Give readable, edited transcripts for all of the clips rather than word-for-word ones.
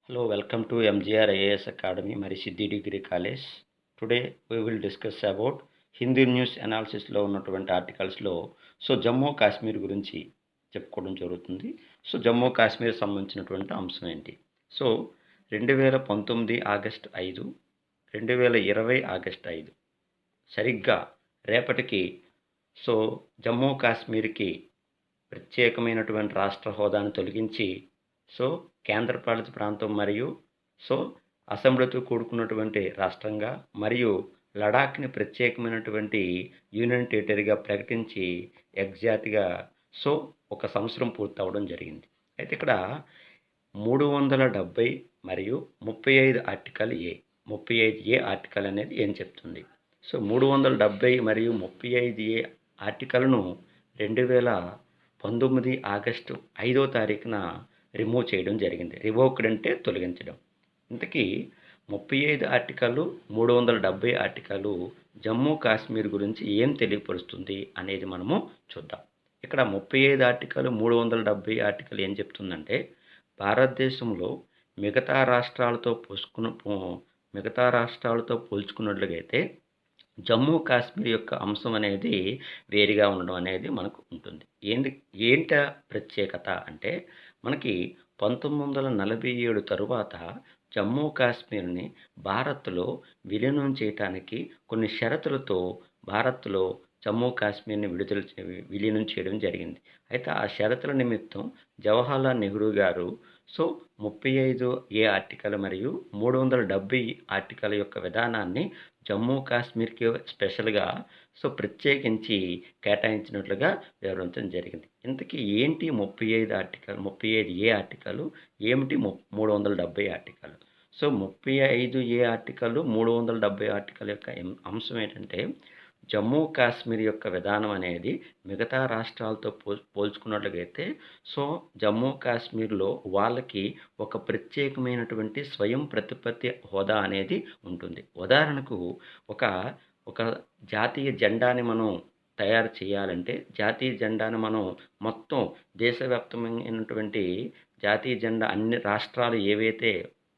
Hello, welcome to MGR IAS Academy, Mari Siddhi Degree College. Today we will discuss about Hindu news అనాలిసిస్లో ఉన్నటువంటి ఆర్టికల్స్లో జమ్మూ కాశ్మీర్ గురించి చెప్పుకోవడం జరుగుతుంది. జమ్మూ కాశ్మీర్ సంబంధించినటువంటి అంశం ఏంటి? 2019 ఆగస్ట్ 5, 2020 ఆగస్ట్ 5 సరిగ్గా రేపటికి జమ్మూ కాశ్మీర్కి ప్రత్యేకమైనటువంటి రాష్ట్ర హోదాను తొలగించి కేంద్రపాలిత ప్రాంతం మరియు అసెంబ్లీతో కూడుకున్నటువంటి రాష్ట్రంగా మరియు లడాఖ్ని ప్రత్యేకమైనటువంటి యూనియన్ టెరిటరీగా ప్రకటించి ఎగ్జాక్ట్గా ఒక సంవత్సరం పూర్తవడం జరిగింది. అయితే ఇక్కడ 370 మరియు 35 35A ఆర్టికల్ అనేది ఏం చెప్తుంది? 370 మరియు 35A ఆర్టికల్ను 2019 ఆగస్టు 5వ తారీఖున రిమూవ్ చేయడం జరిగింది. రివోక్డ్ అంటే తొలగించడం. ఇంతకీ 35 ఆర్టికల్ 370 ఆర్టికల్ జమ్మూ కాశ్మీర్ గురించి ఏం తెలియపరుస్తుంది అనేది మనము చూద్దాం. ఇక్కడ 35 ఆర్టికల్ 370 ఆర్టికల్ ఏం చెప్తుందంటే, భారతదేశంలో మిగతా రాష్ట్రాలతో పోల్చుకున్నట్లయితే జమ్మూ కాశ్మీర్ యొక్క అంశం అనేది వేరుగా ఉండడం అనేది మనకు ఉంటుంది. ఏంట ప్రత్యేకత అంటే, మనకి 1947 తరువాత జమ్మూ కాశ్మీర్ని భారత్లో విలీనం చేయటానికి కొన్ని షరతులతో భారత్లో జమ్మూ కాశ్మీర్ని విలీనం చేయడం జరిగింది. అయితే ఆ షరతుల నిమిత్తం జవహర్లాల్ నెహ్రూ గారు 35A ఆర్టికల్ మరియు 370 ఆర్టికల్ యొక్క విధానాన్ని జమ్మూ కాశ్మీర్కి స్పెషల్గా ప్రత్యేకించి కేటాయించినట్లుగా వివరించడం జరిగింది. ఇంతకీ ఏంటి 35A ఆర్టికల్, ఏమిటి 370 ఆర్టికల్? 35A ఆర్టికల్ 370 ఆర్టికల్ యొక్క అంశం ఏంటంటే, జమ్మూ కాశ్మీర్ యొక్క విధానం అనేది మిగతా రాష్ట్రాలతో పోల్చుకున్నట్లయితే జమ్మూ కాశ్మీర్లో వాళ్ళకి ఒక ప్రత్యేకమైనటువంటి స్వయం ప్రతిపత్తి హోదా అనేది ఉంటుంది. ఉదాహరణకు ఒక జాతీయ జెండాని మనం తయారు చేయాలంటే, జాతీయ జెండాను మనం మొత్తం దేశవ్యాప్తమైనటువంటి జాతీయ జెండా అన్ని రాష్ట్రాలు ఏవైతే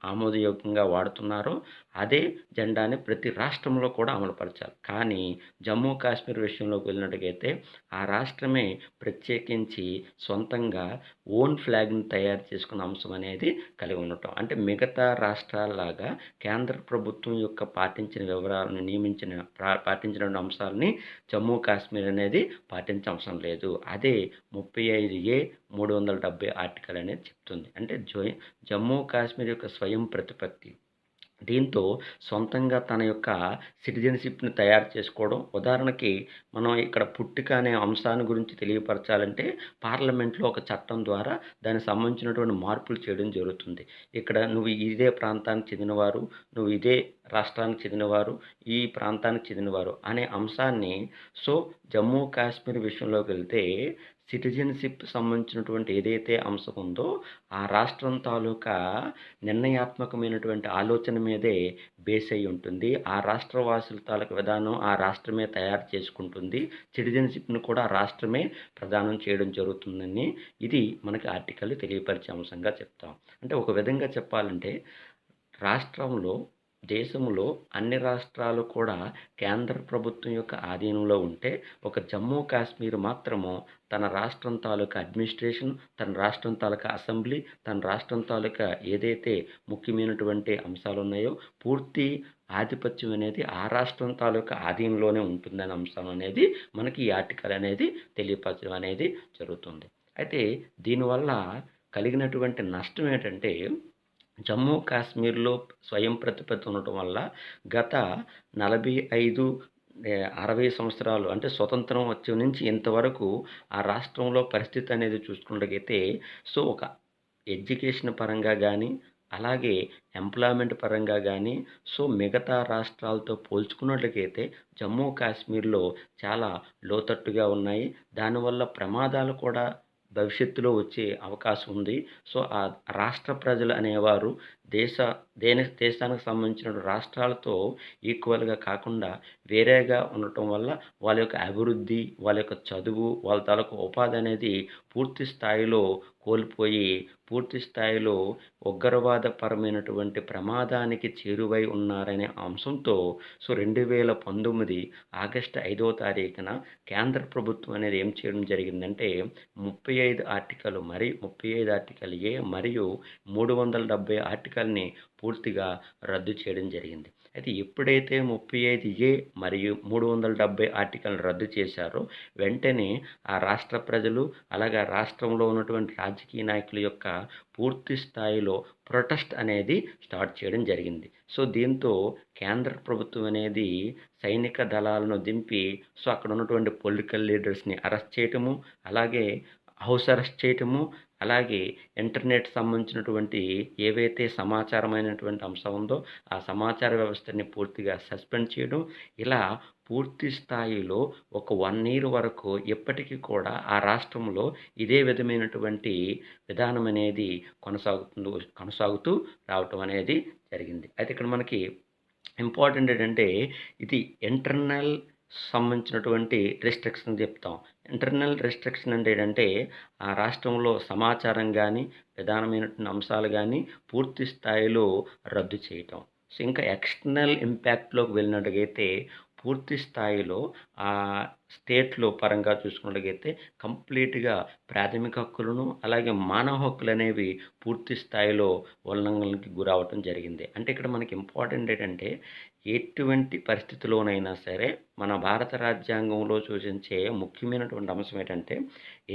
ఆమోదయోగ్యంగా వాడుతున్నారో అదే జెండాని ప్రతి రాష్ట్రంలో కూడా అమలుపరచాలి. కానీ జమ్మూ కాశ్మీర్ విషయంలోకి వెళ్ళినట్టుగైతే ఆ రాష్ట్రమే ప్రత్యేకించి సొంతంగా ఓన్ ఫ్లాగ్ని తయారు చేసుకున్న అంశం అనేది కలిగి ఉండటం. అంటే మిగతా రాష్ట్రాలలాగా కేంద్ర ప్రభుత్వం యొక్క పాటించిన వివరాలను పాటించిన అంశాలని జమ్మూ కాశ్మీర్ అనేది పాటించే అవసరం లేదు. అదే 35A 370 ఆర్టికల్ అనేది చెప్తుంది. అంటే జమ్మూ కాశ్మీర్ యొక్క స్వయం ప్రతిపత్తి, దీంతో సొంతంగా తన యొక్క సిటిజన్షిప్ని తయారు చేసుకోవడం. ఉదాహరణకి మనం ఇక్కడ పుట్టుక అనే అంశాన్ని గురించి తెలియపరచాలంటే పార్లమెంట్లో ఒక చట్టం ద్వారా దానికి సంబంధించినటువంటి మార్పులు చేయడం జరుగుతుంది. ఇక్కడ నువ్వు ఇదే ప్రాంతానికి చెందినవారు, నువ్వు ఇదే రాష్ట్రానికి చెందినవారు, ఈ ప్రాంతానికి చెందినవారు అనే అంశాన్ని జమ్మూ కాశ్మీర్ విషయంలోకి వెళ్తే సిటిజన్షిప్ సంబంధించినటువంటి ఏదైతే అంశం ఉందో ఆ రాష్ట్రం తాలూకా నిర్ణయాత్మకమైనటువంటి ఆలోచన మీదే బేస్ అయి ఉంటుంది. ఆ రాష్ట్ర వాసుల తాలూకా విధానం ఆ రాష్ట్రమే తయారు చేసుకుంటుంది. సిటిజన్షిప్ను కూడా రాష్ట్రమే ప్రదానం చేయడం జరుగుతుందని ఇది మనకి ఆర్టికల్ తెలియపరిచే అంశంగా చెప్తాం. అంటే ఒక విధంగా చెప్పాలంటే, దేశంలో అన్ని రాష్ట్రాలు కూడా కేంద్ర ప్రభుత్వం యొక్క ఆధీనంలో ఉంటే, ఒక జమ్మూ కాశ్మీర్ మాత్రము తన రాష్ట్రం తాలూకా అడ్మినిస్ట్రేషన్, తన రాష్ట్రం తాలూకా అసెంబ్లీ, తన రాష్ట్రం తాలూకా ఏదైతే ముఖ్యమైనటువంటి అంశాలు ఉన్నాయో పూర్తి ఆధిపత్యం అనేది ఆ రాష్ట్రం తాలూకా ఆధీనంలోనే ఉంటుందనే అంశం అనేది మనకి ఈ ఆర్టికల్ అనేది తెలియపరచడం అనేది జరుగుతుంది. అయితే దీనివల్ల కలిగినటువంటి నష్టం ఏంటంటే, జమ్మూ కాశ్మీర్లో స్వయం ప్రతిపత్తి ఉండటం వల్ల గత 45-60 సంవత్సరాలు అంటే స్వతంత్రం వచ్చే నుంచి ఇంతవరకు ఆ రాష్ట్రంలో పరిస్థితి అనేది చూసుకున్నట్లయితే ఒక ఎడ్యుకేషన్ పరంగా కానీ, అలాగే ఎంప్లాయ్మెంట్ పరంగా కానీ మిగతా రాష్ట్రాలతో పోల్చుకున్నట్లయితే జమ్మూ కాశ్మీర్లో చాలా లోతట్టుగా ఉన్నాయి. దానివల్ల ప్రమాదాలు కూడా భవిష్యత్తులో వచ్చే అవకాశం ఉంది. ఆ రాష్ట్ర ప్రజలు అనేవారు దేశ దేశానికి సంబంధించిన రాష్ట్రాలతో ఈక్వల్‌గా కాకుండా వేరేగా ఉండటం వల్ల వాళ్ళ యొక్క అభివృద్ధి, వాళ్ళ యొక్క చదువు, వాళ్ళ తాలూకు ఉపాధి అనేది పూర్తి స్థాయిలో కోల్పోయి, పూర్తి స్థాయిలో ఉగ్రవాదపరమైనటువంటి ప్రమాదానికి చేరువై ఉన్నారనే అంశంతో 2019 ఆగస్టు 5వ తారీఖున కేంద్ర ప్రభుత్వం అనేది ఏం చేయడం జరిగిందంటే 35 ఆర్టికల్ ఏ మరియు 370 ఆర్టికల్‌ని పూర్తిగా రద్దు చేయడం జరిగింది. అయితే ఎప్పుడైతే 35 ఏ మరియు 370 ఆర్టికల్‌ని రద్దు చేశారో వెంటనే ఆ రాష్ట్ర ప్రజలు, అలాగే ఆ రాష్ట్రంలో ఉన్నటువంటి రాజకీయ నాయకుల యొక్క పూర్తి స్థాయిలో ప్రొటెస్ట్ అనేది స్టార్ట్ చేయడం జరిగింది. దీంతో కేంద్ర ప్రభుత్వం అనేది సైనిక దళాలను దింపి అక్కడ ఉన్నటువంటి పొలిటికల్ లీడర్స్‌ని అరెస్ట్ చేయటము, అలాగే హౌస్ అరెస్ట్ చేయటము, అలాగే ఇంటర్నెట్ సంబంధించినటువంటి ఏవైతే సమాచారమైనటువంటి అంశం ఉందో ఆ సమాచార వ్యవస్థని పూర్తిగా సస్పెండ్ చేయడం, ఇలా పూర్తి స్థాయిలో ఒక 1 ఇయర్ వరకు ఎప్పటికీ కూడా ఆ రాష్ట్రంలో ఇదే విధమైనటువంటి విధానం అనేది కొనసాగుతూ రావటం అనేది జరిగింది. అయితే ఇక్కడ మనకి ఇంపార్టెంట్ ఏంటంటే ఇది ఇంటర్నల్ సంబంధించినటువంటి రిస్ట్రిక్షన్ చెప్తాం. ఇంటర్నల్ రిస్ట్రిక్షన్ అంటే ఏంటంటే ఆ రాష్ట్రంలో సమాచారం గానీ, ప్రధానమైనటువంటి అంశాలు గానీ పూర్తి స్థాయిలో రద్దు చేయటం. ఇంకా ఎక్స్టర్నల్ ఇంపాక్ట్‌లోకి వెళ్ళినట్టుగైతే పూర్తి స్థాయిలో స్టేట్‌లో పరంగా చూసుకున్నట్లయితే కంప్లీట్‌గా ప్రాథమిక హక్కులను, అలాగే మానవ హక్కులనేవి పూర్తి స్థాయిలో ఉల్లంఘనలకి గురవ్వటం జరిగింది. అంటే ఇక్కడ మనకి ఇంపార్టెంట్ ఏంటంటే ఎటువంటి పరిస్థితిలోనైనా సరే మన భారత రాజ్యాంగంలో సూచించే ముఖ్యమైనటువంటి అంశం ఏంటంటే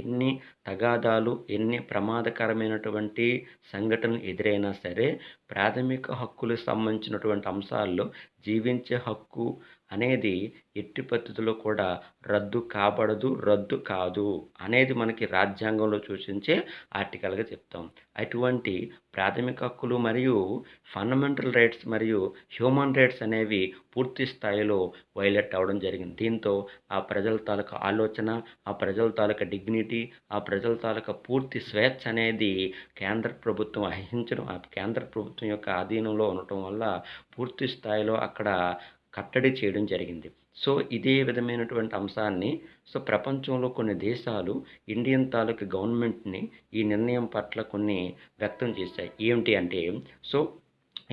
ఎన్ని తగాదాలు, ఎన్ని ప్రమాదకరమైనటువంటి సంఘటనలు ఎదురైనా సరే ప్రాథమిక హక్కులకు సంబంధించినటువంటి అంశాల్లో జీవించే హక్కు అనేది ఎట్టి పరిస్థితుల్లో కూడా రద్దు కాబడదు, రద్దు కాదు అనేది మనకి రాజ్యాంగంలో సూచించే ఆర్టికల్‌గా చెప్తాం. అటువంటి ప్రాథమిక హక్కులు మరియు ఫండమెంటల్ రైట్స్ మరియు హ్యూమన్ రైట్స్ అనేవి పూర్తి స్థాయిలో వైలేట్ అవ్వడం జరిగింది. దీంతో ఆ ప్రజల తాలూకా ఆలోచన, ఆ ప్రజల తాలూకా డిగ్నిటీ, ఆ ప్రజల తాలూకా పూర్తి స్వేచ్ఛ అనేది కేంద్ర ప్రభుత్వం అహించడం, ఆ కేంద్ర ప్రభుత్వం యొక్క ఆధీనంలో ఉండటం వల్ల పూర్తి స్థాయిలో అక్కడ కట్టడి చేయడం జరిగింది. ఇదే విధమైనటువంటి అంశాన్ని ప్రపంచంలో కొన్ని దేశాలు ఇండియన్ తాలూకా గవర్నమెంట్‌ని ఈ నిర్ణయం పట్ల కొన్ని వ్యక్తం చేశాయి. ఏమిటి అంటే సో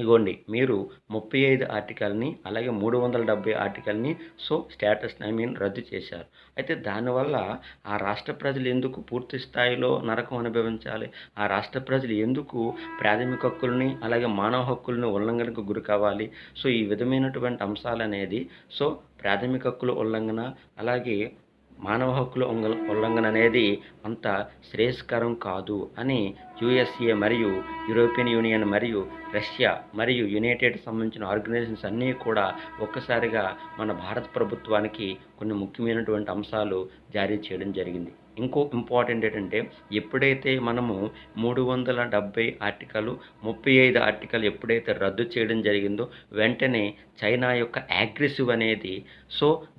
ఇగోండి మీరు 35 ఆర్టికల్‌ని అలాగే 370 ఆర్టికల్‌ని రద్దు చేశారు. అయితే దానివల్ల ఆ రాష్ట్ర ప్రజలు ఎందుకు పూర్తి స్థాయిలో నరకం అనుభవించాలి? ఆ రాష్ట్ర ప్రజలు ఎందుకు ప్రాథమిక హక్కులని, అలాగే మానవ హక్కులను ఉల్లంఘనకు గురి కావాలి? ఈ విధమైనటువంటి అంశాలనేది ప్రాథమిక హక్కుల ఉల్లంఘన, అలాగే మానవ హక్కుల ఉల్లంఘన అనేది అంత శ్రేయస్కరం కాదు అని యూఎస్ఏ మరియు యూరోపియన్ యూనియన్ మరియు రష్యా మరియు యునైటెడ్ సంబంధించిన ఆర్గనైజేషన్స్ అన్నీ కూడా ఒక్కసారిగా మన భారత ప్రభుత్వానికి కొన్ని ముఖ్యమైనటువంటి అంశాలు జారీ చేయడం జరిగింది. ఇంకో ఇంపార్టెంట్ ఏంటంటే ఎప్పుడైతే మనము 370 ఆర్టికల్, 35 ఆర్టికల్ ఎప్పుడైతే రద్దు చేయడం జరిగిందో వెంటనే చైనా యొక్క అగ్రెసివ్ అనేది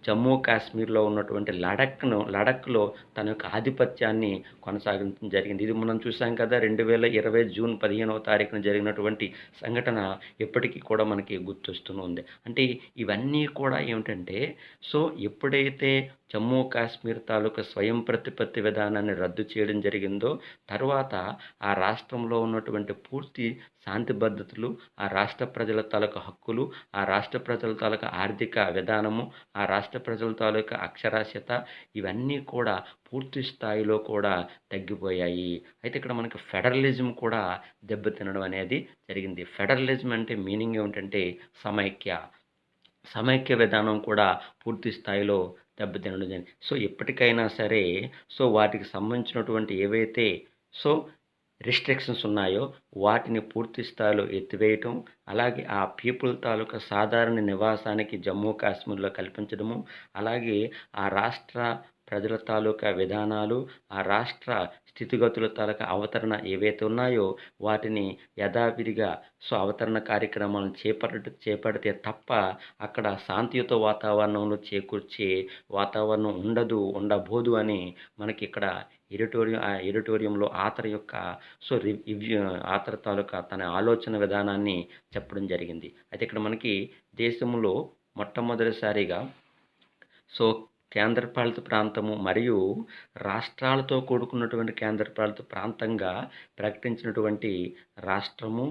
జమ్మూ కాశ్మీర్లో ఉన్నటువంటి లడఖ్‌లో తన యొక్క ఆధిపత్యాన్ని కొనసాగించడం జరిగింది. ఇది మనం చూసాం కదా 2020 జూన్ 15వ తారీఖున జరిగినటువంటి సంఘటన ఎప్పటికీ కూడా మనకి గుర్తొస్తూనే ఉంది. అంటే ఇవన్నీ కూడా ఏమిటంటే ఎప్పుడైతే జమ్మూ కాశ్మీర్ తాలూకా స్వయం ప్రతిపత్తి విధానాన్ని రద్దు చేయడం జరిగిందో తర్వాత ఆ రాష్ట్రంలో ఉన్నటువంటి పూర్తి శాంతి భద్రతలు, ఆ రాష్ట్ర ప్రజల తాలూకా హక్కులు, ఆ రాష్ట్ర ప్రజల తాలూకా ఆర్థిక విధానము, ఆ రాష్ట్ర ప్రజల తాలూకా అక్షరాస్యత ఇవన్నీ కూడా పూర్తి స్థాయిలో కూడా తగ్గిపోయాయి. అయితే ఇక్కడ మనకి ఫెడరలిజం కూడా దెబ్బతినడం అనేది జరిగింది. ఫెడరలిజం అంటే మీనింగ్ ఏమిటంటే సమైక్య విధానం కూడా పూర్తి స్థాయిలో దెబ్బతినడం జరిగింది. ఎప్పటికైనా సరే వాటికి సంబంధించినటువంటి ఏవైతే రిస్ట్రిక్షన్స్ ఉన్నాయో వాటిని పూర్తి స్థాయిలో ఎత్తివేయటం, అలాగే ఆ పీపుల్ తాలూకా సాధారణ నివాసానికి జమ్మూ కాశ్మీర్‌లో కల్పించడము, అలాగే ఆ రాష్ట్ర ప్రజల తాలూకా విధానాలు, ఆ రాష్ట్ర స్థితిగతుల తాలూకా అవతరణ ఏవైతే ఉన్నాయో వాటిని యథావిధిగా అవతరణ కార్యక్రమాలను చేపడితే తప్ప అక్కడ శాంతియుత వాతావరణంలో చేకూర్చే వాతావరణం ఉండబోదు అని మనకి ఇక్కడ ఎడిటోరియంలో ఆథర్ యొక్క ఆథర్ తాలూకా తన ఆలోచన విధానాన్ని చెప్పడం జరిగింది. అయితే ఇక్కడ మనకి దేశంలో మొట్టమొదటిసారిగా కేంద్రపాలిత ప్రాంతము మరియు రాష్ట్రాలతో కూడుకున్నటువంటి కేంద్రపాలిత ప్రాంతంగా ప్రకటించినటువంటి రాష్ట్రము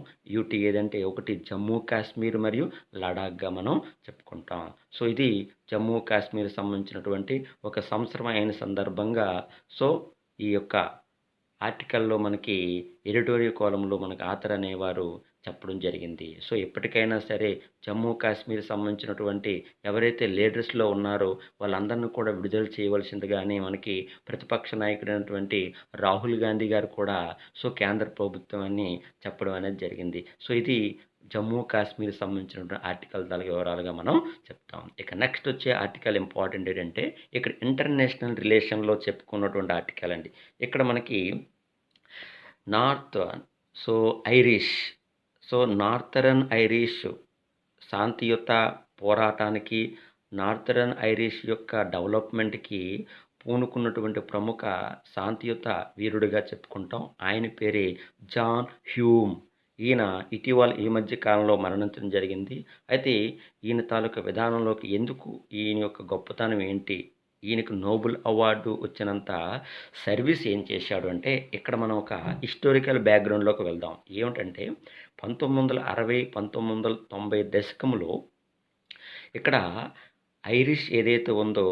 ఏదంటే ఒకటి జమ్మూ కాశ్మీర్ మరియు లడాఖ్గా మనం చెప్పుకుంటాం. ఇది జమ్మూ కాశ్మీర్ సంబంధించినటువంటి ఒక సంవత్సరం అయిన సందర్భంగా ఈ యొక్క ఆర్టికల్లో మనకి ఎడిటోరియల్ కాలంలో మనకు ఆథర్ అనేవారు చెప్పడం జరిగింది. ఎప్పటికైనా సరే జమ్మూ కాశ్మీర్ సంబంధించినటువంటి ఎవరైతే లీడర్స్లో ఉన్నారో వాళ్ళందరినీ కూడా విడుదల చేయవలసిందిగానే మనకి ప్రతిపక్ష నాయకుడైనటువంటి రాహుల్ గాంధీ గారు కూడా కేంద్ర ప్రభుత్వాన్ని చెప్పడం అనేది జరిగింది. ఇది జమ్మూ కాశ్మీర్ సంబంధించినటువంటి ఆర్టికల్ వివరాలుగా మనం చెప్తాం. ఇక నెక్స్ట్ వచ్చే ఆర్టికల్ ఇంపార్టెంట్ ఏంటంటే ఇక్కడ ఇంటర్నేషనల్ రిలేషన్లో చెప్పుకున్నటువంటి ఆర్టికల్ అండి. ఇక్కడ మనకి నార్థరన్ ఐరిష్ శాంతియుత పోరాటానికి, నార్థరన్ ఐరిష్ యొక్క డెవలప్మెంట్కి పూనుకున్నటువంటి ప్రముఖ శాంతియుత వీరుడిగా చెప్పుకుంటాం. ఆయన పేరే జాన్ హ్యూమ్. ఈయన ఈ మధ్య కాలంలో మరణించడం జరిగింది. అయితే ఈయన తాలూకా విధానంలోకి ఎందుకు, ఈయన యొక్క గొప్పతనం ఏంటి, ఈయనకు నోబెల్ అవార్డు వచ్చినంత సర్వీస్ ఏం చేశాడు అంటే ఇక్కడ మనం ఒక హిస్టారికల్ బ్యాక్గ్రౌండ్లోకి వెళ్దాం. ఏమిటంటే 1960, 1990 దశకంలో ఇక్కడ ఐరిష్ ఏదైతే ఉందో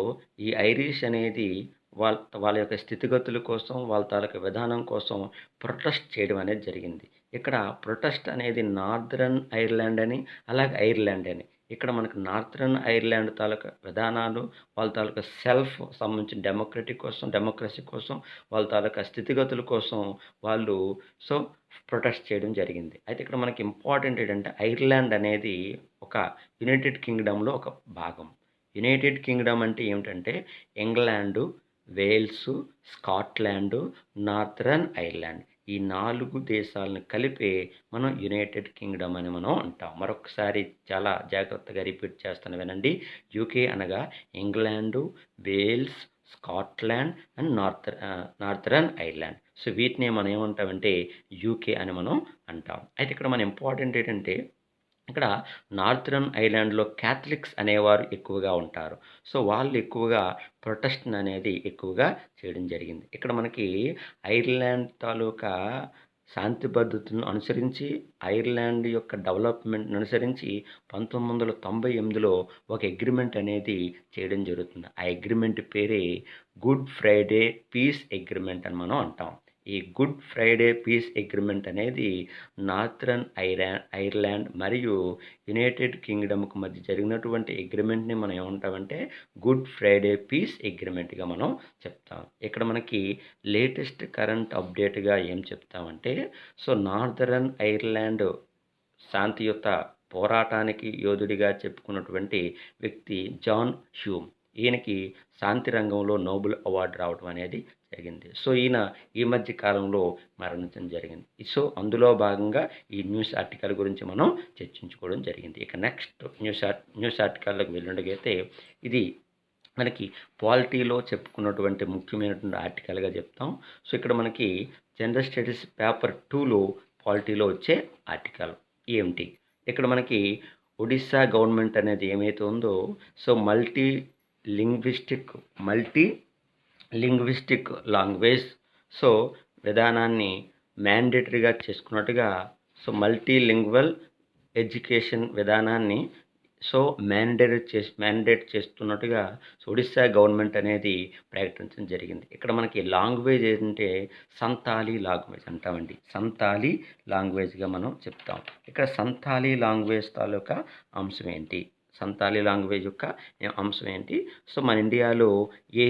ఈ ఐరిష్ అనేది వాళ్ళ యొక్క స్థితిగతుల కోసం, వాళ్ళ తాలూకా విధానం కోసం ప్రొటెస్ట్ చేయడం అనేది జరిగింది. ఇక్కడ ప్రొటెస్ట్ అనేది నార్థరన్ ఐర్లాండ్ అని, అలాగే ఐర్లాండ్ అని. ఇక్కడ మనకు నార్థరన్ ఐర్లాండ్ తాలూకా విధానాలు, వాళ్ళ తాలూకా సెల్ఫ్ సంబంధించిన డెమోక్రసీ కోసం, వాళ్ళ తాలూకా స్థితిగతుల కోసం వాళ్ళు ప్రొటెస్ట్ చేయడం జరిగింది. అయితే ఇక్కడ మనకి ఇంపార్టెంట్ ఏంటంటే ఐర్లాండ్ అనేది ఒక యునైటెడ్ కింగ్డమ్లో ఒక భాగం. యునైటెడ్ కింగ్డమ్ అంటే ఏమిటంటే England, Wales, Scotland, northern Ireland ఈ 4 దేశాలను కలిపి మనం యునైటెడ్ కింగ్డమ్ అని మనం అంటాం. మరొకసారి చాలా జాగ్రత్తగా రిపీట్ చేస్తాను వినండి. యూకే అనగా England, Wales, Scotland and northern Ireland. వీటిని మనం ఏమంటామంటే యూకే అని మనం అంటాం. అయితే ఇక్కడ మన ఇంపార్టెంట్ ఏంటంటే ఇక్కడ నార్థరన్ ఐర్లాండ్లో క్యాథలిక్స్ అనేవారు ఎక్కువగా ఉంటారు. వాళ్ళు ఎక్కువగా ప్రొటెస్ట్ అనేది ఎక్కువగా చేయడం జరిగింది. ఇక్కడ మనకి ఐర్లాండ్ తాలూకా శాంతి భద్రతను అనుసరించి, ఐర్లాండ్ యొక్క డెవలప్మెంట్ని అనుసరించి 1998లో ఒక అగ్రిమెంట్ అనేది చేయడం జరుగుతుంది. ఆ అగ్రిమెంట్ పేరే గుడ్ ఫ్రైడే పీస్ అగ్రిమెంట్ అని మనం అంటాం. ఈ గుడ్ ఫ్రైడే పీస్ అగ్రిమెంట్ అనేది నార్థరన్ ఐర్లాండ్ మరియు యునైటెడ్ కింగ్డమ్కు మధ్య జరిగినటువంటి అగ్రిమెంట్ని మనం ఏమంటామంటే గుడ్ ఫ్రైడే పీస్ అగ్రిమెంట్గా మనం చెప్తాం. ఇక్కడ మనకి లేటెస్ట్ కరెంట్ అప్డేట్గా ఏం చెప్తామంటే నార్థరన్ ఐర్లాండ్ శాంతియుత పోరాటానికి యోధుడిగా చెప్పుకున్నటువంటి వ్యక్తి జాన్ హ్యూమ్. ఈయనకి శాంతి రంగంలో నోబెల్ అవార్డు రావడం అనేది జరిగింది. ఈయన ఈ మధ్య కాలంలో మరణించడం జరిగింది. అందులో భాగంగా ఈ న్యూస్ ఆర్టికల్ గురించి మనం చర్చించుకోవడం జరిగింది. ఇక నెక్స్ట్ న్యూస్ ఆర్టికల్లోకి వెళ్ళినట్టుగైతే ఇది మనకి పాలిటీలో చెప్పుకున్నటువంటి ముఖ్యమైనటువంటి ఆర్టికల్గా చెప్తాం. ఇక్కడ మనకి జనరల్ స్టడీస్ పేపర్ 2లో పాలిటీలో వచ్చే ఆర్టికల్ ఏమిటి, ఇక్కడ మనకి ఒడిస్సా గవర్నమెంట్ అనేది ఏమైతే ఉందో మల్టీ లింగ్విస్టిక్ లాంగ్వేజ్ విధానాన్ని మ్యాండేటరీగా చేసుకున్నట్టుగా మల్టీలింగ్వల్ ఎడ్యుకేషన్ విధానాన్ని మ్యాండేట్ చేస్తున్నట్టుగా ఒడిస్సా గవర్నమెంట్ అనేది ప్రకటించడం జరిగింది. ఇక్కడ మనకి లాంగ్వేజ్ ఏంటంటే సంతాలీ లాంగ్వేజ్ అంటామండి. సంతాలీ లాంగ్వేజ్గా మనం చెప్తాం. ఇక్కడ సంతాలీ లాంగ్వేజ్ తాలూకా అంశం ఏంటి, సంతాలీ లాంగ్వేజ్ యొక్క అంశం ఏంటి, మన ఇండియాలో ఏ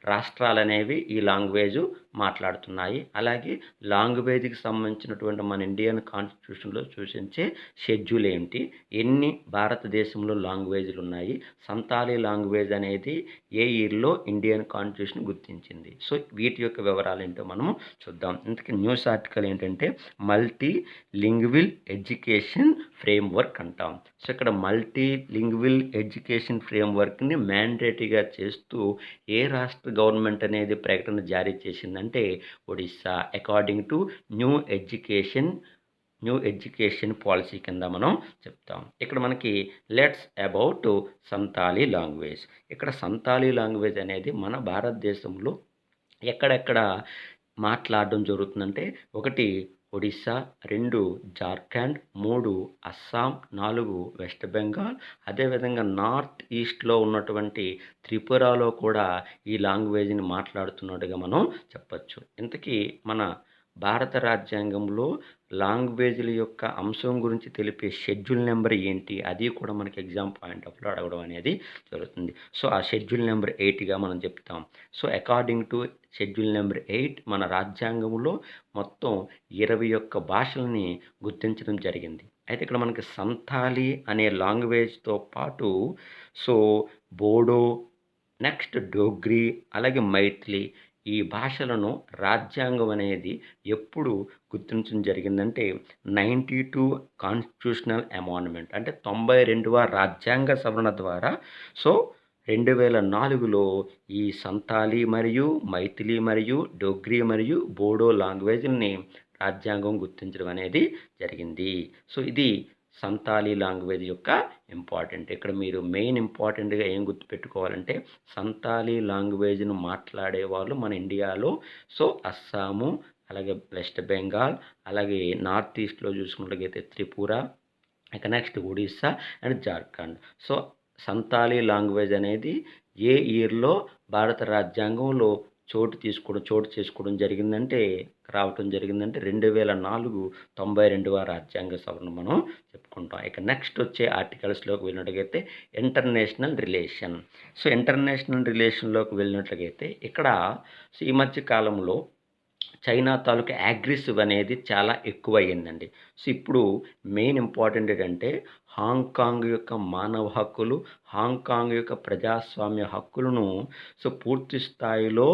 రాష్ట్రాలనేవి ఈ లాంగ్వేజ్ మాట్లాడుతున్నాయి. అలాగే లాంగ్వేజ్‌కి సంబంధించినటువంటి మన ఇండియన్ కాన్స్టిట్యూషన్‌లో సూచించే షెడ్యూల్ ఏంటి? ఎన్ని భారతదేశంలో లాంగ్వేజ్‌లున్నాయి? సంతాలీ లాంగ్వేజ్ అనేది ఏ ఇయర్‌లో ఇండియన్ కాన్స్టిట్యూషన్ గుర్తించింది? సో, వీటి యొక్క వివరాలేంటో మనము చూద్దాం. ఇంతకీ న్యూస్ ఆర్టికల్ ఏంటంటే మల్టీ లింగ్విల్ ఎడ్యుకేషన్ ఫ్రేమ్‌వర్క్ అంటాం. సో, ఇక్కడ మల్టీ లింగ్విల్ ఎడ్యుకేషన్ ఫ్రేమ్‌వర్క్‌ని మ్యాండేటరీగా చేస్తూ ఏ రాష్ట్ర గవర్నమెంట్ అనేది ప్రకటన జారీ చేసిందంటే Odisha. According to new education policy కింద మనం చెప్తాం. ఇక్కడ మనకి లెట్స్ అబౌట్ సంతాలీ లాంగ్వేజ్. ఇక్కడ సంతాలీ లాంగ్వేజ్ అనేది మన భారతదేశంలో ఎక్కడెక్కడ మాట్లాడడం జరుగుతుందంటే 1 ఒడిస్సా, 2 జార్ఖండ్, 3 అస్సాం, 4 వెస్ట్ బెంగాల్, అదేవిధంగా నార్త్ ఈస్ట్‌లో ఉన్నటువంటి త్రిపురలో కూడా ఈ లాంగ్వేజ్‌ని మాట్లాడుతున్నట్టుగా మనం చెప్పొచ్చు. ఇంతకీ మన భారత రాజ్యాంగంలో లాంగ్వేజ్‌ల యొక్క అంశం గురించి తెలిపే షెడ్యూల్ నెంబర్ ఏంటి? అది కూడా మనకి ఎగ్జామ్ పాయింట్ ఆఫ్ వ్యూలో అడగడం అనేది జరుగుతుంది. సో, ఆ షెడ్యూల్ నెంబర్ 8గా మనం చెప్తాం. So, according to schedule number 8 మన రాజ్యాంగంలో మొత్తం 21 భాషలని గుర్తించడం జరిగింది. అయితే ఇక్కడ మనకి సంతాలీ అనే లాంగ్వేజ్‌తో పాటు సో, బోడో, నెక్స్ట్ డోగ్రీ, అలాగే మైథిలి ఈ భాషలను రాజ్యాంగం అనేది ఎప్పుడు గుర్తించడం జరిగిందంటే 92 కాన్స్టిట్యూషనల్ అమెండ్మెంట్ అంటే 92వ రాజ్యాంగ సవరణ ద్వారా సో 2004లో ఈ సంతాలీ మరియు మైథిలి మరియు డోగ్రీ మరియు బోడో లాంగ్వేజ్‌ని రాజ్యాంగం గుర్తించడం అనేది జరిగింది. సో, ఇది సంతాలీ లాంగ్వేజ్ యొక్క ఇంపార్టెంట్. ఇక్కడ మీరు మెయిన్ ఇంపార్టెంట్‌గా ఏం గుర్తుపెట్టుకోవాలంటే సంతాలీ లాంగ్వేజ్‌ను మాట్లాడే వాళ్ళు మన ఇండియాలో సో, అస్సాము, అలాగే వెస్ట్ బెంగాల్, అలాగే నార్త్ ఈస్ట్‌లో చూసుకున్నట్లయితే త్రిపుర, ఇక next Odisha and Jharkhand. So, Santali language అనేది ఏ ఇయర్‌లో భారత రాజ్యాంగంలో చోటు చేసుకోవడం జరిగిందంటే 2004 92వ రాజ్యాంగ సవరణ మనం చెప్పుకుంటాం. ఇక నెక్స్ట్ వచ్చే ఆర్టికల్స్‌లోకి వెళ్ళినట్లయితే ఇంటర్నేషనల్ రిలేషన్. సో, ఇంటర్నేషనల్ రిలేషన్‌లోకి వెళ్ళినట్లయితే ఇక్కడ ఈ మధ్య కాలంలో చైనా తాలూకా అగ్రెసివ్ అనేది చాలా ఎక్కువయ్యిందండి. సో, ఇప్పుడు మెయిన్ ఇంపార్టెంట్ ఏంటంటే హాంకాంగ్ యొక్క మానవ హక్కులు, హాంకాంగ్ యొక్క ప్రజాస్వామ్య హక్కులను సో, పూర్తి స్థాయిలో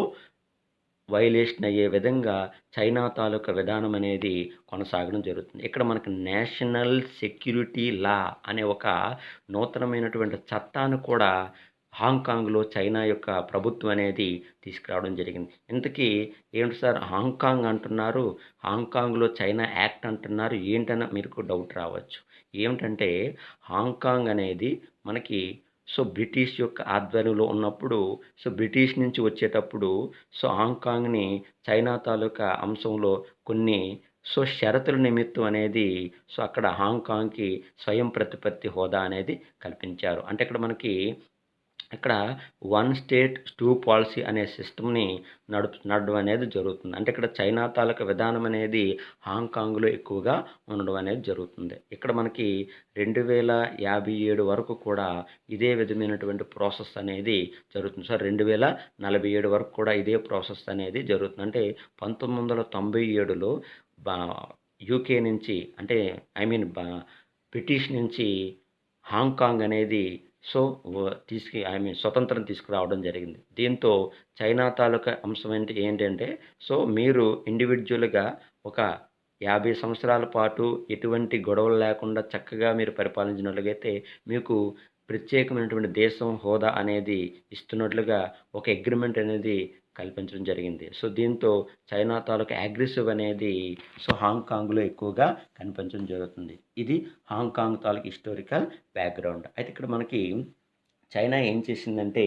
వైలేషన్ అయ్యే విధంగా చైనా తాలూకా విధానం అనేది కొనసాగడం జరుగుతుంది. ఇక్కడ మనకు నేషనల్ సెక్యూరిటీ లా అనే ఒక నూతనమైనటువంటి చట్టాన్ని కూడా హాంకాంగ్‌లో చైనా యొక్క ప్రభుత్వం అనేది తీసుకురావడం జరిగింది. ఇంతకీ ఏంటి సార్ హాంకాంగ్ అంటున్నారు, హాంకాంగ్‌లో చైనా యాక్ట్ అంటున్నారు ఏంటని మీకు డౌట్ రావచ్చు. ఏమిటంటే హాంకాంగ్ అనేది మనకి సో, బ్రిటిష్ యొక్క ఆధ్వర్యంలో ఉన్నప్పుడు సో, బ్రిటిష్ నుంచి వచ్చేటప్పుడు సో, హాంకాంగ్‌ని చైనా తాలూకా అంశంలో కొన్ని సో, షరతుల నిమిత్తం అనేది సో, అక్కడ హాంకాంగ్‌కి స్వయం ప్రతిపత్తి హోదా అనేది కల్పించారు. అంటే ఇక్కడ మనకి ఇక్కడ వన్ స్టేట్ టూ పాలసీ అనే సిస్టమ్‌ని నడవడం అనేది జరుగుతుంది. అంటే ఇక్కడ చైనా తాలూకా విధానం అనేది హాంకాంగ్‌లో ఎక్కువగా ఉండడం అనేది జరుగుతుంది. ఇక్కడ మనకి 2057 వరకు కూడా ఇదే విధమైనటువంటి ప్రాసెస్ అనేది జరుగుతుంది. సార్ 2047 వరకు కూడా ఇదే ప్రాసెస్ అనేది జరుగుతుంది. అంటే 1997లో బా యూకే నుంచి అంటే ఐ మీన్ బ్రిటిష్ నుంచి హాంకాంగ్ అనేది సో, స్వతంత్రం తీసుకురావడం జరిగింది. దీంతో చైనా తాలూకా అంశం ఏంటంటే సో, మీరు ఇండివిడ్యువల్‌గా ఒక 50 సంవత్సరాల పాటు ఎటువంటి గొడవలు లేకుండా చక్కగా మీరు పరిపాలించినట్లయితే మీకు ప్రత్యేకమైనటువంటి దేశం హోదా అనేది ఇస్తున్నట్లుగా ఒక అగ్రీమెంట్ అనేది కల్పించడం జరిగింది. సో, దీంతో చైనా తాలూకా అగ్రెసివ్ అనేది సో, హాంకాంగ్‌లో ఎక్కువగా కనిపించడం జరుగుతుంది. ఇది హాంకాంగ్ తాలూకా హిస్టారికల్ బ్యాక్‌గ్రౌండ్. అయితే ఇక్కడ మనకి చైనా ఏం చేసిందంటే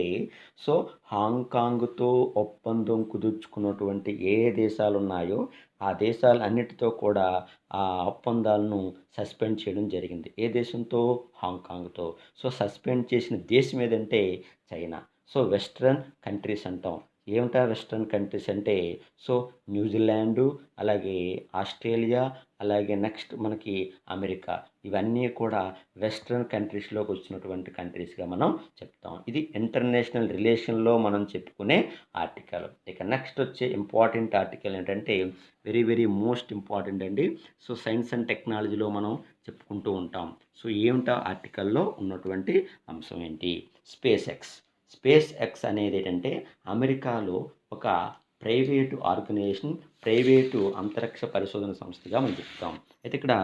సో, హాంకాంగ్‌తో ఒప్పందం కుదుర్చుకున్నటువంటి ఏ దేశాలున్నాయో ఆ దేశాలన్నిటితో కూడా ఆ ఒప్పందాలను సస్పెండ్ చేయడం జరిగింది. ఏ దేశంతో? హాంకాంగ్‌తో. సో, సస్పెండ్ చేసిన దేశం ఏదంటే చైనా. సో, వెస్టర్న్ కంట్రీస్ అంటాం. ఏమిటా వెస్ట్రన్ కంట్రీస్ అంటే సో న్యూజిలాండు, అలాగే ఆస్ట్రేలియా, అలాగే నెక్స్ట్ మనకి అమెరికా, ఇవన్నీ కూడా వెస్ట్రన్ కంట్రీస్లోకి వచ్చినటువంటి కంట్రీస్గా మనం చెప్తాం. ఇది ఇంటర్నేషనల్ రిలేషన్లో మనం చెప్పుకునే ఆర్టికల్. ఇక నెక్స్ట్ వచ్చే ఇంపార్టెంట్ ఆర్టికల్ ఏంటంటే వెరీ వెరీ మోస్ట్ ఇంపార్టెంట్ అండి. సో సైన్స్ అండ్ టెక్నాలజీలో మనం చెప్పుకుంటూ ఉంటాం. సో ఏమిటా ఆర్టికల్లో ఉన్నటువంటి అంశం ఏంటి? స్పేస్ ఎక్స్ అనేది ఏంటంటే అమెరికాలో ఒక ప్రైవేటు ఆర్గనైజేషన్, ప్రైవేటు అంతరిక్ష పరిశోధన సంస్థగా మనం చెప్తాం. అయితే ఇక్కడ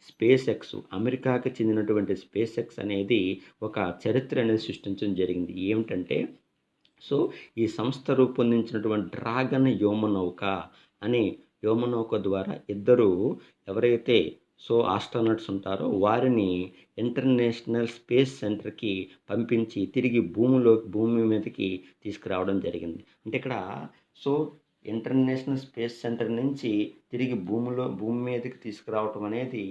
స్పేస్ ఎక్స్, అమెరికాకి చెందినటువంటి స్పేస్ ఎక్స్ అనేది ఒక చరిత్ర అనేది సృష్టించడం జరిగింది. ఏమిటంటే సో ఈ సంస్థ రూపొందించినటువంటి డ్రాగన్ వ్యోమనౌక అనే వ్యోమనౌక ద్వారా ఇద్దరు ఎవరైతే సో ఆస్ట్రోనట్స్ ఉంటారో వారిని ఇంటర్నేషనల్ స్పేస్ సెంటర్కి పంపించి తిరిగి భూమి మీదకి తీసుకురావడం జరిగింది. అంటే ఇక్కడ సో ఇంటర్నేషనల్ స్పేస్ సెంటర్ నుంచి తిరిగి భూమి మీదకి తీసుకురావటం అనేది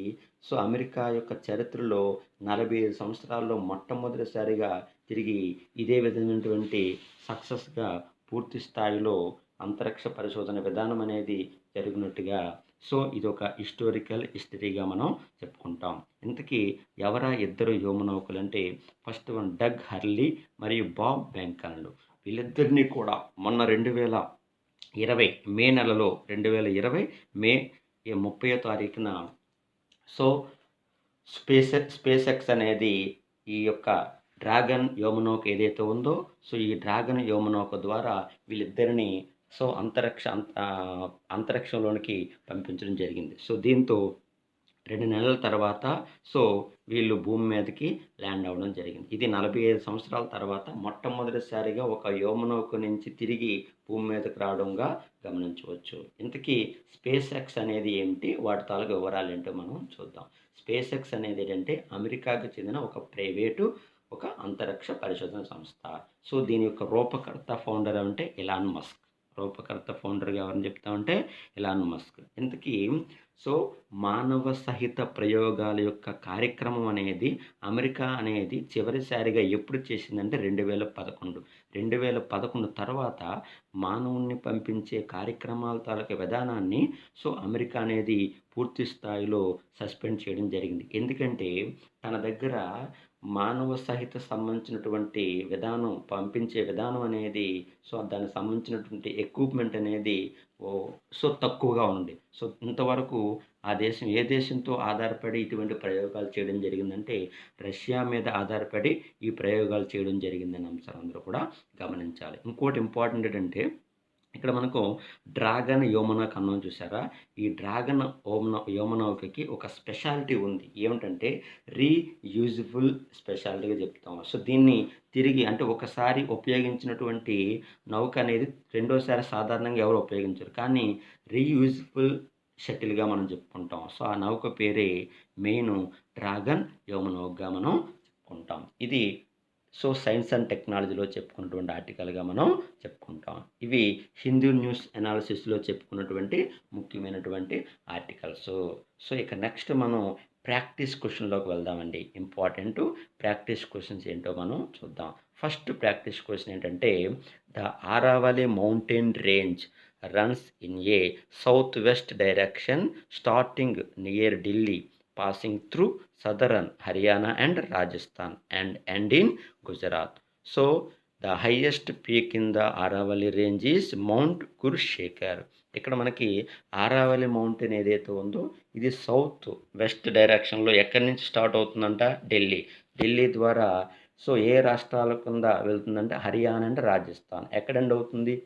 సో అమెరికా యొక్క చరిత్రలో 45 సంవత్సరాల్లో మొట్టమొదటిసారిగా తిరిగి ఇదే విధమైనటువంటి సక్సెస్గా పూర్తి స్థాయిలో అంతరిక్ష పరిశోధన విధానం అనేది జరిగినట్టుగా సో ఇదొక హిస్టరీగా మనం చెప్పుకుంటాం. ఇంతకీ ఎవరా ఇద్దరు వ్యోమనౌకలు అంటే ఫస్ట్ వన్ డగ్ హర్లీ మరియు బాబ్ బెంకాన్లు. వీళ్ళిద్దరినీ కూడా మొన్న 2020 మే నెలలో 2020 మే 30వ తారీఖున సో స్పేస్ ఎక్స్ అనేది ఈ యొక్క డ్రాగన్ వ్యోమనౌక ఏదైతే ఉందో సో ఈ డ్రాగన్ వ్యోమనౌక ద్వారా వీళ్ళిద్దరిని సో అంతరిక్షంలోనికి పంపించడం జరిగింది. సో దీంతో 2 నెలల తర్వాత సో వీళ్ళు భూమి మీదకి ల్యాండ్ అవ్వడం జరిగింది. ఇది 45 సంవత్సరాల తర్వాత మొట్టమొదటిసారిగా ఒక వ్యోమనౌక నుంచి తిరిగి భూమి మీదకి రావడంగా గమనించవచ్చు. ఇంతకీ స్పేస్ ఎక్స్ అనేది ఏమిటి, వాటి తాలూకు వివరాలు ఏంటో మనం చూద్దాం. స్పేస్ ఎక్స్ అనేది ఏంటంటే అమెరికాకు చెందిన ఒక ప్రైవేటు ఒక అంతరిక్ష పరిశోధన సంస్థ. సో దీని యొక్క రూపకర్త ఫౌండర్ అంటే ఎలాన్ మస్క్. రూపకర్త ఫౌండర్గా ఎవరని చెప్తామంటే ఎలాన్ మస్క్. ఇంతకీ సో మానవ సహిత ప్రయోగాల యొక్క కార్యక్రమం అనేది అమెరికా అనేది చివరిసారిగా ఎప్పుడు చేసిందంటే 2011 తర్వాత మానవుణ్ణి పంపించే కార్యక్రమాల తాలూకు విధానాన్ని సో అమెరికా అనేది పూర్తి స్థాయిలో సస్పెండ్ చేయడం జరిగింది. ఎందుకంటే తన దగ్గర మానవ సహిత సంబంధించినటువంటి విధానం, పంపించే విధానం అనేది సో దానికి సంబంధించినటువంటి ఎక్విప్మెంట్ అనేది సో తక్కువగా ఉంది. సో ఇంతవరకు ఆ దేశం ఏ దేశంతో ఆధారపడి ఇటువంటి ప్రయోగాలు చేయడం జరిగిందంటే రష్యా మీద ఆధారపడి ఈ ప్రయోగాలు చేయడం జరిగిందని అంశాలు అందరూ కూడా గమనించాలి. ఇంకోటి ఇంపార్టెంట్ ఏంటంటే ఇక్కడ మనకు డ్రాగన్ వ్యోమనౌక అన్నాం చూసారా, ఈ డ్రాగన్ వ్యోమనౌకకి ఒక స్పెషాలిటీ ఉంది. ఏమిటంటే రీయూజబుల్ స్పెషాలిటీగా చెప్తాం. సో దీన్ని తిరిగి అంటే ఒకసారి ఉపయోగించినటువంటి నౌక అనేది రెండోసారి సాధారణంగా ఎవరు ఉపయోగించరు, కానీ రీయూజబుల్ షటిల్గా మనం చెప్పుకుంటాం. సో ఆ నౌక పేరే మెయిన్ డ్రాగన్ వ్యోమనౌకగా మనం చెప్పుకుంటాం. ఇది సో సైన్స్ అండ్ టెక్నాలజీలో చెప్పుకున్నటువంటి ఆర్టికల్గా మనం చెప్పుకుంటాం. ఇవి హిందూ న్యూస్ అనాలిసిస్లో చెప్పుకున్నటువంటి ముఖ్యమైనటువంటి ఆర్టికల్స్. సో ఇక నెక్స్ట్ మనం ప్రాక్టీస్ క్వశ్చన్లోకి వెళ్దామండి. ఇంపార్టెంట్ ప్రాక్టీస్ క్వశ్చన్స్ ఏంటో మనం చూద్దాం. ఫస్ట్ ప్రాక్టీస్ క్వశ్చన్ ఏంటంటే the Aravalli mountain range runs in a south west direction starting near Delhi passing through southern Haryana and Rajasthan and end in Gujarat. So the highest peak in the Aravalli range is Mount Kurshekhar. ఇక్కడ మనకి Aravalli mountain ఏదైతే ఉందో ఇది south west డైరెక్షన్లో ఎక్కడి నుంచి start అవుతుందంట, ఢిల్లీ ద్వారా సో ఏ రాష్ట్రాల కింద వెళ్తుందంటే హర్యానా అండ్ రాజస్థాన్. ఎక్కడ ఎండ్ అవుతుంది?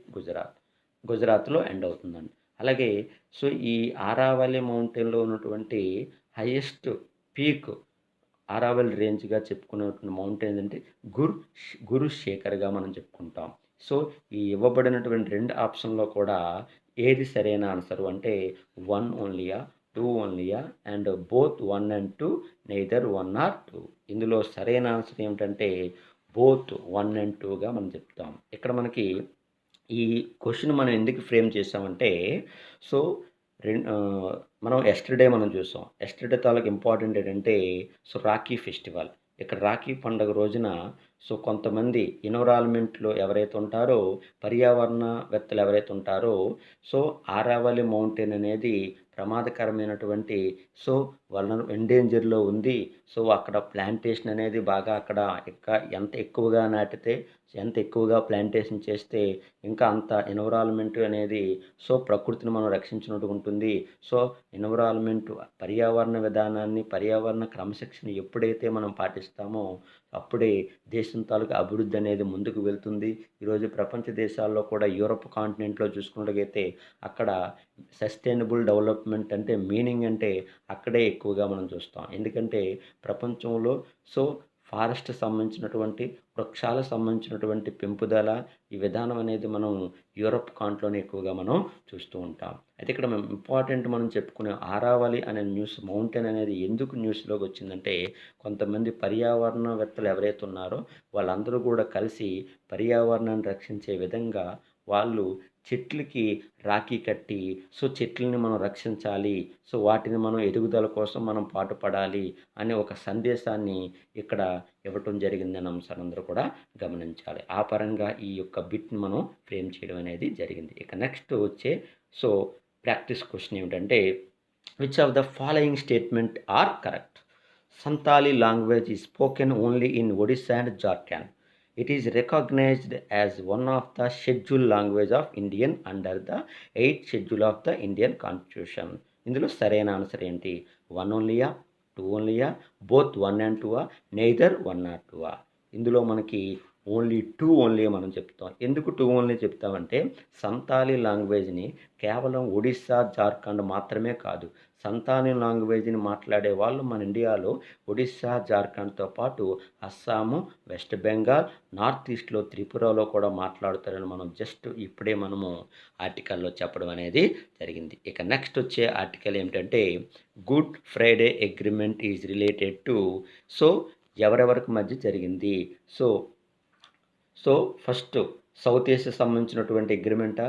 గుజరాత్లో ఎండ్ అవుతుందండి. అలాగే సో ఈ ఆరావళి మౌంటైన్లో ఉన్నటువంటి హైయెస్ట్ పీక్ ఆరావళి రేంజ్గా చెప్పుకున్నటువంటి మౌంటైన్ అంటే గురుశేఖర్గా మనం చెప్పుకుంటాం. సో ఈ ఇవ్వబడినటువంటి 2 ఆప్షన్లో కూడా ఏది సరైన ఆన్సర్ అంటే 1 ఓన్లీయా, 2 ఓన్లీయా and both 1 and 2, neither 1 or 2. ఇందులో సరైన ఆన్సర్ ఏమిటంటే బోత్ 1 and 2గా మనం చెప్తాం. ఇక్కడ మనకి ఈ క్వశ్చన్ మనం ఎందుకు ఫ్రేమ్ చేసామంటే సో మనం ఎస్టర్డే మనం చూసాం. ఎస్టర్డే తాలూకు ఇంపార్టెంట్ ఏంటంటే సో రాఖీ ఫెస్టివల్. ఇక్కడ రాఖీ పండుగ రోజున సో కొంతమంది ఎన్విరాన్మెంట్లో ఎవరైతే ఉంటారో పర్యావరణవేత్తలు ఎవరైతే ఉంటారో సో ఆరావళి మౌంటైన్ అనేది ప్రమాదకరమైనటువంటి సో ఎండేంజర్లో ఉంది. సో అక్కడ ప్లాంటేషన్ అనేది బాగా అక్కడ ఎంత ఎక్కువగా నాటితే ఎంత ఎక్కువగా ప్లాంటేషన్ చేస్తే ఇంకా అంత ఎన్విరాన్మెంట్ అనేది సో ప్రకృతిని మనం రక్షించినట్టు ఉంటుంది. సో ఎన్విరాన్మెంట్ పర్యావరణ విధానాన్ని పర్యావరణ క్రమశిక్షణ ఎప్పుడైతే మనం పాటిస్తామో అప్పుడే దేశం తాలూకు అభివృద్ధి అనేది ముందుకు వెళ్తుంది. ఈరోజు ప్రపంచ దేశాల్లో కూడా యూరప్ కాంటినెంట్లో చూసుకున్నట్లయితే అక్కడ సస్టైనబుల్ డెవలప్మెంట్ అంటే మీనింగ్ అంటే అక్కడే ఎక్కువగా మనం చూస్తాం. ఎందుకంటే ప్రపంచంలో సో ఫారెస్ట్ సంబంధించినటువంటి వృక్షాలకు సంబంధించినటువంటి పెంపుదల ఈ విధానం అనేది మనం యూరప్ కాంట్లోనే ఎక్కువగా మనం చూస్తూ ఉంటాం. అయితే ఇక్కడ ఇంపార్టెంట్ మనం చెప్పుకునే ఆరావళి అనే న్యూస్ మౌంటైన్ అనేది ఎందుకు న్యూస్లోకి వచ్చిందంటే కొంతమంది పర్యావరణవేత్తలు ఎవరైతే ఉన్నారో వాళ్ళందరూ కూడా కలిసి పర్యావరణాన్ని రక్షించే విధంగా వాళ్ళు చెట్లకి రాఖీ కట్టి సో చెట్లని మనం రక్షించాలి, సో వాటిని మనం ఎదుగుదల కోసం మనం పాటుపడాలి అనే ఒక సందేశాన్ని ఇక్కడ ఇవ్వటం జరిగిందనే అంశాన్ని అందరూ కూడా గమనించాలి. ఆ పరంగా ఈ యొక్క బిట్ని మనం ఫ్రేమ్ చేయడం అనేది జరిగింది. ఇక నెక్స్ట్ వచ్చే సో ప్రాక్టీస్ క్వశ్చన్ ఏమిటంటే which of the following statement are correct? Santali language is spoken only in Odisha and Jharkhand. It is recognized as one of the scheduled language of Indian under the 8th schedule of the Indian Constitution. ఇందులో సరైన answer ఏంటి? 1 ఓన్లీయా, 2 ఓన్లీయా, both 1 and 2, neither 1 or 2? ఇందులో మనకి only 2 only మనం చెప్తాం. ఎందుకు 2 only చెప్తామంటే సంతాలి లాంగ్వేజ్ని కేవలం ఒడిస్సా జార్ఖండ్ మాత్రమే కాదు, సంతాలి లాంగ్వేజ్ని మాట్లాడే వాళ్ళు మన ఇండియాలో ఒడిస్సా జార్ఖండ్తో పాటు అస్సాము, వెస్ట్ బెంగాల్, నార్త్ ఈస్ట్లో త్రిపురలో కూడా మాట్లాడుతారని మనం జస్ట్ ఇప్పుడే మనము ఆర్టికల్లో చెప్పడం అనేది జరిగింది. ఇక నెక్స్ట్ వచ్చే ఆర్టికల్ ఏమిటంటే Good Friday agreement is related to so ఎవరెవరికి మధ్య జరిగింది? సో ఫస్ట్ సౌత్ ఏషియా సంబంధించినటువంటి అగ్రిమెంటా,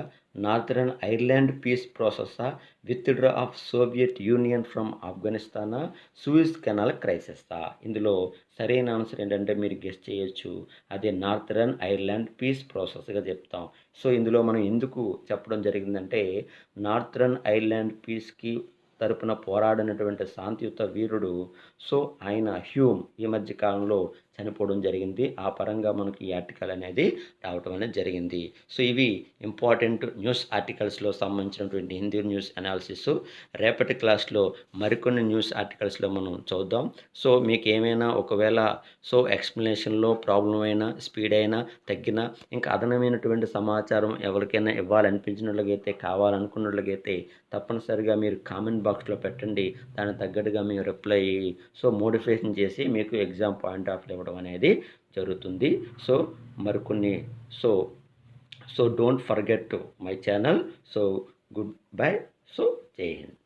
నార్థరన్ ఐర్లాండ్ పీస్ ప్రాసెసా, withdraw of Soviet Union from ఆఫ్ఘనిస్తానా, సూయిజ్ కెనాల్ క్రైసిసా? ఇందులో సరైన ఆన్సర్ ఏంటంటే మీరు గెస్ చేయొచ్చు, అదే నార్థరన్ ఐర్లాండ్ పీస్ ప్రాసెస్గా చెప్తాం. సో ఇందులో మనం ఎందుకు చెప్పడం జరిగిందంటే నార్థరన్ ఐర్లాండ్ పీస్కి తరపున పోరాడినటువంటి శాంతియుత వీరుడు సో ఆయన హ్యూమ్ ఈ మధ్య కాలంలో చనిపోవడం జరిగింది. ఆ పరంగా మనకి ఈ ఆర్టికల్ అనేది రావటం అనేది జరిగింది. సో ఇవి ఇంపార్టెంట్ న్యూస్ ఆర్టికల్స్లో సంబంధించినటువంటి హిందీ న్యూస్ అనాలిసిస్. రేపటి క్లాస్లో మరికొన్ని న్యూస్ ఆర్టికల్స్లో మనం చూద్దాం. సో మీకు ఏమైనా ఒకవేళ సో ఎక్స్ప్లెనేషన్లో ప్రాబ్లం అయినా స్పీడ్ అయినా తగ్గినా ఇంకా అదనమైనటువంటి సమాచారం ఎవరికైనా ఇవ్వాలనిపించినట్లయితే కావాలనుకున్నట్లయితే తప్పనిసరిగా మీరు కామెంట్ బాక్స్లో పెట్టండి. దానికి తగ్గట్టుగా మేము రిప్లై సో మోడిఫికేషన్ చేసి మీకు ఎగ్జామ్ పాయింట్ ఆఫ్ ఇవ్వడం అనేది జరుగుతుంది. సో మరికొన్ని so don't forget my channel. So good bye. So జై హింద్.